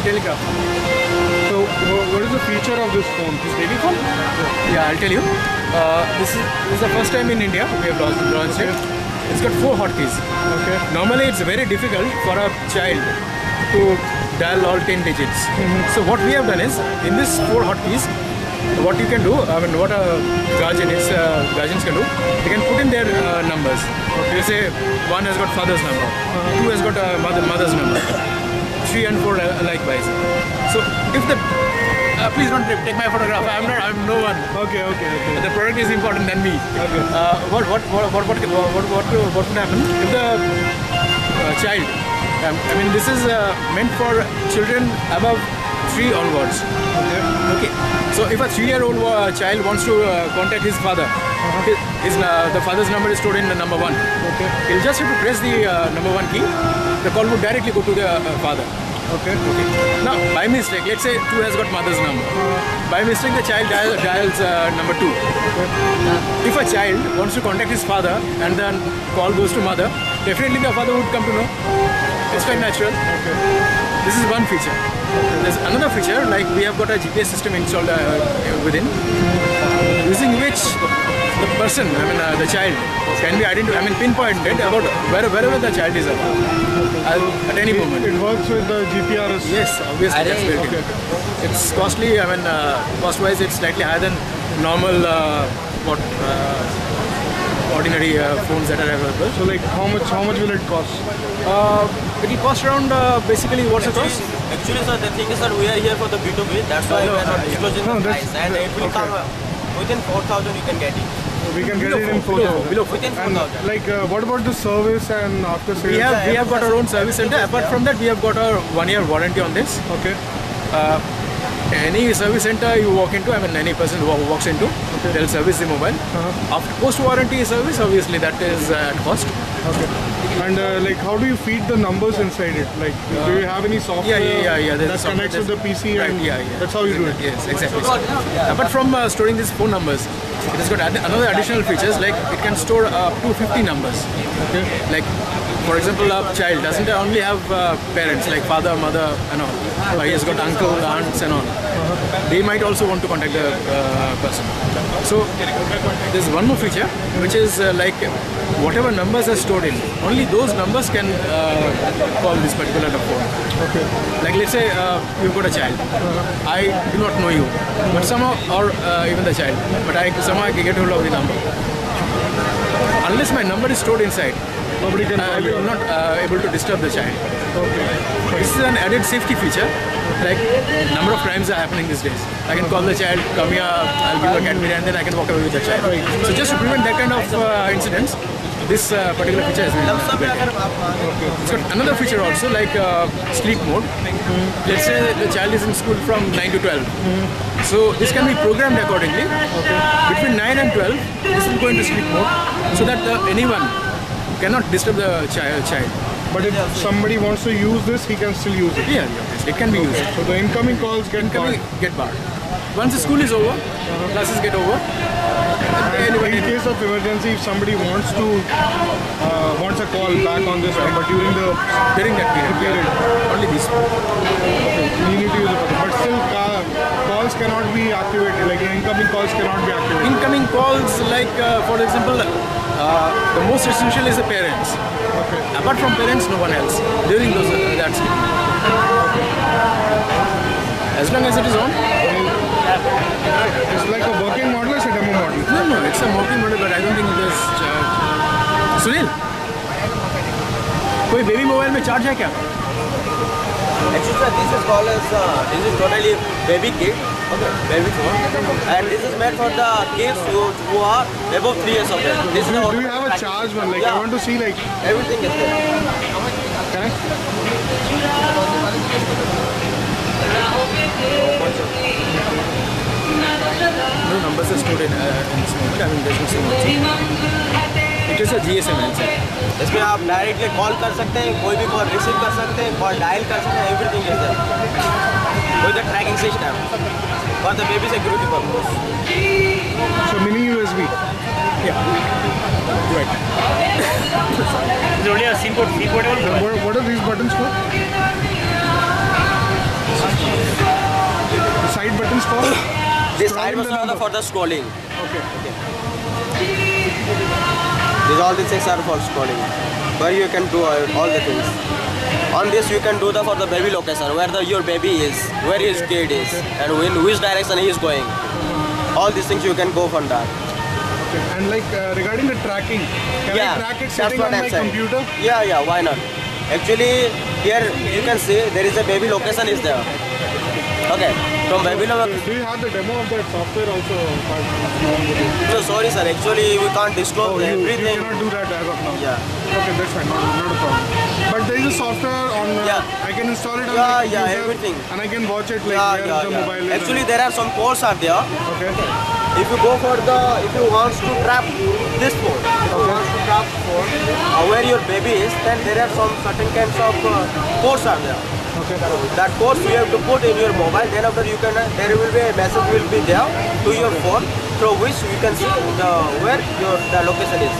telegraph. So what is the feature of this phone? This baby phone? Yeah, I'll tell you. This is the first time in India we have launched it. It's got 4 hotkeys. Okay. Normally it's very difficult for a child to dial all 10 digits. So what we have done is, in this 4 hotkeys, what you can do, I mean what a guardians can do, they can put in their numbers. Okay. Say 1 has got father's number, 2 has got mother's number, 3 and 4 likewise. So if the please don't take my photograph. I'm no one. Okay. The product is important than me. Okay. What would happen if the child? I mean, this is meant for children above 3 onwards. Okay. So if a 3-year-old child wants to contact his father, the father's number is stored in the number 1. Okay. He'll just have to press the number 1 key. The call would directly go to the father. Okay. Now, by mistake, let's say 2 has got mother's number. By mistake, the child dials number 2. Okay. If a child wants to contact his father and then call goes to mother, definitely the father would come to know. It's quite natural. Okay. This is one feature. There's another feature, like we have got a GPS system installed within, using which the person, I mean the child, can be pinpointed about wherever the child is at any moment. It works with the GPRS. Yes, obviously that's built in. It's costly. I mean, cost-wise, it's slightly higher than normal ordinary phones that are available. So, like, how much will it cost? It will cost around basically what's the cost? Actually, sir, the thing is that we are here for the B2B. That's why we are not disclosing the price, and it will come within 4,000. You can get it. We can get it in 4,000. Within 4,000. Like, what about the service and after sales? We have got our own service center. Apart from that, we have got our 1-year warranty on this. Okay. Any service center you walk into, I mean any person who walks into, they'll service the mobile. After post-warranty service, obviously that is at cost. Okay. And like, how do you feed the numbers inside it? Like, do you have any software that connects with the PC? Right, and that's how you do it? Yes, exactly. Apart from storing these phone numbers, it has got another additional features, like it can store up to 50 numbers. Okay. Like, for example, a child doesn't only have parents like father, mother and all. He has got uncle, aunts and all. They might also want to contact the person. So there's one more feature, which is like whatever numbers are stored in, only those numbers can call this particular phone. Okay. Like let's say you've got a child. I do not know you, but somehow, or even the child, but somehow I can get hold of the number. Unless my number is stored inside, nobody can I will not able to disturb the child. Okay. This is an added safety feature. Like, number of crimes are happening these days. I can call the child, come here, I'll give you a Cadbury, and then I can walk away with the child. So just to prevent that kind of incidents, this particular feature is built in. It's got another feature also, like sleep mode. Let's say the child is in school from 9 to 12. So this can be programmed accordingly. Between 9 and 12, this will go into sleep mode, so that anyone cannot disturb the child. But if somebody wants to use this, he can still use it? Yeah, it can be used. So the incoming calls get barred? Get barred. Once the school is over, classes get over. In case of emergency, if somebody wants to wants a call back on this number during that period, only this. Okay, you need to use it. But still, calls cannot be activated. Like incoming calls cannot be activated. Incoming calls, like for example, the most essential is the parents. Okay. Apart from parents, no one else during those that sleep. As long as it is on. It's like a working model or a demo model? No, it's a working model, but I don't think it is charged. Sunil, कोई baby mobile में charge है क्या? Actually, sir, this is called as this is totally baby kit. Okay, baby phone, and this is meant for the kids who are above 3 years of age. This is do you have a charge one? Like, I want to see like everything is there. Can No numbers are stored in this moment. I mean, there's no SIM. It is a GSM handset. इसमें आप directly call कर सकते हैं, कोई भी call receive कर सकते हैं, कॉल डायल कर सकते हैं, everything is there with the tracking system for the baby security purpose. So mini USB. Yeah. Right. It's only a SIM portable. What are these buttons for? The side buttons for? This side scrolling the button are number. for the scrolling. Okay. These all the things are for scrolling, where you can do all the things. On this you can do the for the baby location, where your baby is, where his kid is, and in which direction he is going. All these things you can go from that. Okay. And like regarding the tracking, can I track it that's sitting what on I'm my saying. computer? Yeah, why not? Actually, here you can see there is a baby location is there. Okay, from baby location. Do you have the demo of that software also? So sorry sir, actually we can't disclose You everything. cannot do that as of now. Yeah. Okay, that's fine. Not a problem. But there is a software on. Yeah. I can install it on my computer. Everything. And I can watch it like where the mobile is. Actually, there are some codes are there. Okay. If you go for if you want to trap this phone, if you want to trap phone where your baby is, then there are some certain kinds of codes are there. Okay. That codes you have to put in your mobile. Then after you can, there will be a message will be there to your phone through which you can see where the location is.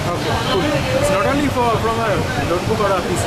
Okay. Cool. It's not only from a notebook or a PC.